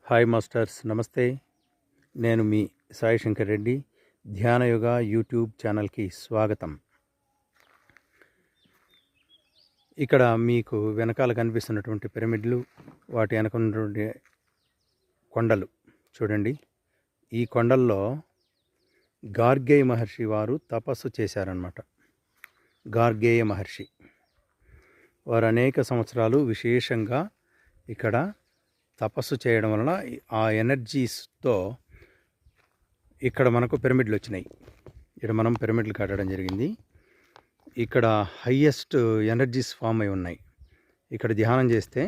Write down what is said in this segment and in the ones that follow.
Hi masters, నమస్తే. నేను మీ Sai Shankar Reddy. ధ్యానయోగ YouTube ఛానల్కి స్వాగతం. ఇక్కడ మీకు వెనకాల కనిపిస్తున్నటువంటి పిరమిడ్లు, వాటి వెనక ఉన్నటువంటి కొండలు చూడండి. ఈ కొండల్లో గార్గేయ మహర్షి వారు తపస్సు చేశారన్నమాట. గార్గేయ మహర్షి వారు అనేక సంవత్సరాలు విశేషంగా ఇక్కడ తపస్సు చేయడం వలన ఆ ఎనర్జీస్తో ఇక్కడ మనకు పిరమిడ్లు వచ్చినాయి. ఇక్కడ మనం పిరమిడ్లు కట్టడం జరిగింది. ఇక్కడ హయ్యెస్ట్ ఎనర్జీస్ ఫామ్ అయి ఉన్నాయి. ఇక్కడ ధ్యానం చేస్తే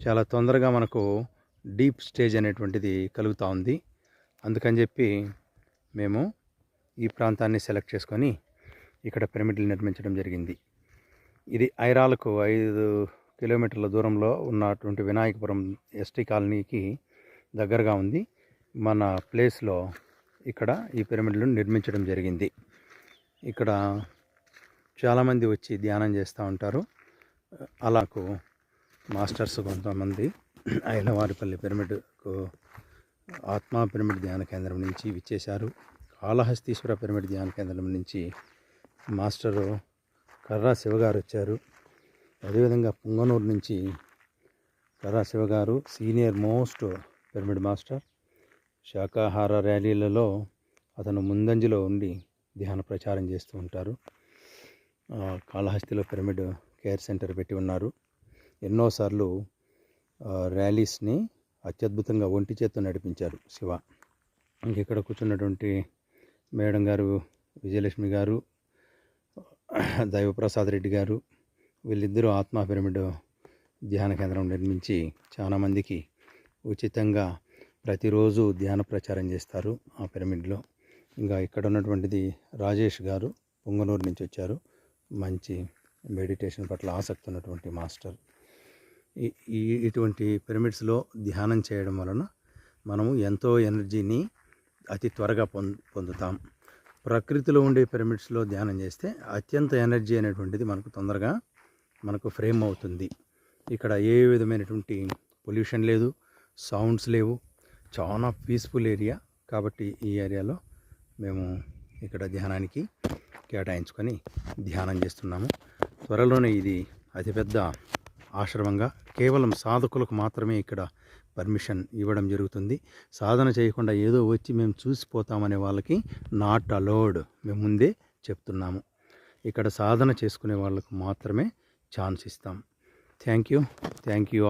చాలా తొందరగా మనకు డీప్ స్టేజ్ అనేటువంటిది కలుగుతూ ఉంది. అందుకని చెప్పి మేము ఈ ప్రాంతాన్ని సెలెక్ట్ చేసుకొని ఇక్కడ పిరమిడ్లు నిర్మించడం జరిగింది. ఇది ఐరాలకు 5 కిలోమీటర్ల దూరంలో ఉన్నటువంటి వినాయకపురం ఎస్టీ కాలనీకి దగ్గరగా ఉంది. మన ప్లేస్లో ఇక్కడ ఈ పిరమిడ్లను నిర్మించడం జరిగింది. ఇక్కడ చాలామంది వచ్చి ధ్యానం చేస్తూ ఉంటారు. అలాకు మాస్టర్స్ కొంతమంది ఐలవారిపల్లి పిరమిడ్కు ఆత్మా పిరమిడ్ ధ్యాన కేంద్రం నుంచి విచ్చేశారు. కాళహస్తీశ్వర పిరమిడ్ ధ్యాన కేంద్రం నుంచి మాస్టరు కర్రా శివగారు వచ్చారు. అదేవిధంగా పుంగనూరు నుంచి కర్రా శివగారు సీనియర్ మోస్ట్ పిరమిడ్ మాస్టర్. శాకాహార ర్యాలీలలో అతను ముందంజలో ఉండి ధ్యాన ప్రచారం చేస్తూ ఉంటారు. కాళహస్తిలో పిరమిడ్ కేర్ సెంటర్ పెట్టి ఉన్నారు. ఎన్నోసార్లు ర్యాలీస్ని అత్యద్భుతంగా ఒంటి చేత్తో నడిపించారు శివ. ఇక్కడ కూర్చున్నటువంటి మేడం గారు విజయలక్ష్మి గారు, దైవప్రసాద్ రెడ్డి గారు, వీళ్ళిద్దరూ ఆత్మా పిరమిడ్ ధ్యాన కేంద్రం నిర్మించి చాలామందికి ఉచితంగా ప్రతిరోజు ధ్యాన ప్రచారం చేస్తారు ఆ పిరమిడ్లో. ఇంకా ఇక్కడ ఉన్నటువంటిది రాజేష్ గారు పొంగనూరు నుంచి వచ్చారు. మంచి మెడిటేషన్ పట్ల ఆసక్తి ఉన్నటువంటి మాస్టర్. ఇటువంటి పిరమిడ్స్లో ధ్యానం చేయడం వలన మనము ఎంతో ఎనర్జీని అతి త్వరగా పొందుతాం. ప్రకృతిలో ఉండే పిరమిడ్స్లో ధ్యానం చేస్తే అత్యంత ఎనర్జీ అనేటువంటిది మనకు ఫ్రేమ్ అవుతుంది. ఇక్కడ ఏ విధమైనటువంటి పొల్యూషన్ లేదు, సౌండ్స్ లేవు, చాలా పీస్ఫుల్ ఏరియా. కాబట్టి ఈ ఏరియాలో మేము ఇక్కడ ధ్యానానికి కేటాయించుకొని ధ్యానం చేస్తున్నాము. త్వరలోనే ఇది అతిపెద్ద ఆశ్రమంగా కేవలం సాధకులకు మాత్రమే ఇక్కడ పర్మిషన్ ఇవ్వడం జరుగుతుంది. సాధన చేయకుండా ఏదో వచ్చి మేము చూసిపోతామనే వాళ్ళకి నాట్ అలౌడ్, మేము ముందే చెప్తున్నాము. ఇక్కడ సాధన చేసుకునే వాళ్ళకు మాత్రమే ఛాన్స్ ఇస్తాం. Thank you.